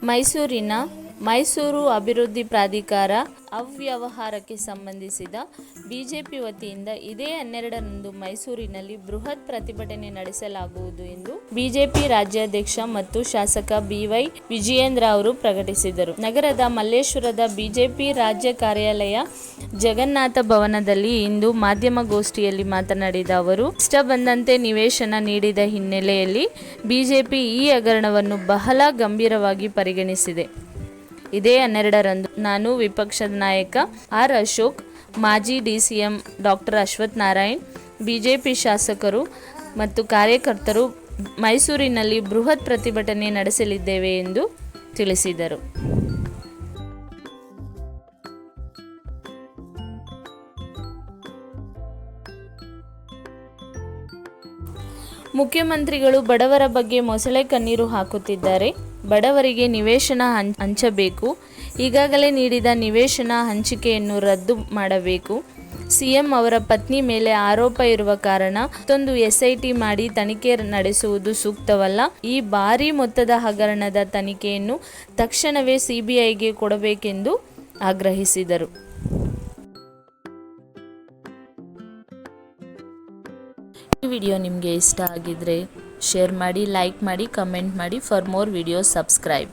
ಮೈಸೂರಿನ ಮೈಸೂರು ಅಭಿವೃದ್ಧಿ ಪ್ರಾಧಿಕಾರ ಅವ್ಯವಹಾರಕ್ಕೆ ಸಂಬಂಧಿಸಿದ ಬಿಜೆಪಿ ವತಿಯಿಂದ ಇದೇ 12ರಂದು ಮೈಸೂರಿನಲ್ಲಿ ಬೃಹತ್ ಪ್ರತಿಭಟನೆ ನಡೆಸಲಾಗುವುದು ಎಂದು ಬಿಜೆಪಿ ರಾಜ್ಯಾಧ್ಯಕ್ಷ ಮತ್ತು ಶಾಸಕ ಬಿವೈ ವಿಜಯೇಂದ್ರ ಅವರು ಪ್ರಕಟಿಸಿದರು. ನಗರದ ಮಲ್ಲೇಶ್ವರದ ಬಿಜೆಪಿ ರಾಜ್ಯ ಕಾರ್ಯಾಲಯ ಜಗನ್ನಾಥ ಭವನದಲ್ಲಿ ಇಂದು ಮಾಧ್ಯಮಗೋಷ್ಠಿಯಲ್ಲಿ ಮಾತನಾಡಿದ ಅವರು, ಇಷ್ಟ ಬಂದಂತೆ ನಿವೇಶನ ನೀಡಿದ ಹಿನ್ನೆಲೆಯಲ್ಲಿ ಬಿಜೆಪಿ ಈ ಹಗರಣವನ್ನು ಬಹಳ ಗಂಭೀರವಾಗಿ ಪರಿಗಣಿಸಿದೆ. ಇದೇ 12ರಂದು ನಾನು ವಿಪಕ್ಷದ ನಾಯಕ ಆರ್. ಅಶೋಕ್, ಮಾಜಿ DCM doctor Ashwath Narayan, BJP ಶಾಸಕರು ಮತ್ತು ಕಾರ್ಯಕರ್ತರು ಮೈಸೂರಿನಲ್ಲಿ ಬೃಹತ್ ಪ್ರತಿಭಟನೆ ನಡೆಸಲಿದ್ದೇವೆ ಎಂದು ತಿಳಿಸಿದರು. ಮುಖ್ಯಮಂತ್ರಿಗಳು ಬಡವರ ಬಗ್ಗೆ ಮೊಸಳೆ ಕಣ್ಣೀರು ಹಾಕುತ್ತಿದ್ದಾರೆ. ಬಡವರಿಗೆ ನಿವೇಶನ ಹಂಚಬೇಕು. ಈಗಾಗಲೇ ನೀಡಿದ ನಿವೇಶನ ಹಂಚಿಕೆಯನ್ನು ರದ್ದು ಮಾಡಬೇಕು. ಸಿಎಂ ಅವರ ಪತ್ನಿ ಮೇಲೆ ಆರೋಪ ಇರುವ ಕಾರಣ ಮತ್ತೊಂದು ಎಸ್ಐಟಿ ಮಾಡಿ ತನಿಖೆ ನಡೆಸುವುದು ಸೂಕ್ತವಲ್ಲ. ಈ ಭಾರೀ ಮೊತ್ತದ ಹಗರಣದ ತನಿಖೆಯನ್ನು ತಕ್ಷಣವೇ ಸಿಬಿಐಗೆ ಕೊಡಬೇಕೆಂದು ಆಗ್ರಹಿಸಿದರು. ಈ ವಿಡಿಯೋ ನಿಮಗೆ ಇಷ್ಟ ಆಗಿದ್ರೆ ಶೇರ್ ಮಾಡಿ, ಲೈಕ್ ಮಾಡಿ, ಕಮೆಂಟ್ ಮಾಡಿ. For more videos subscribe.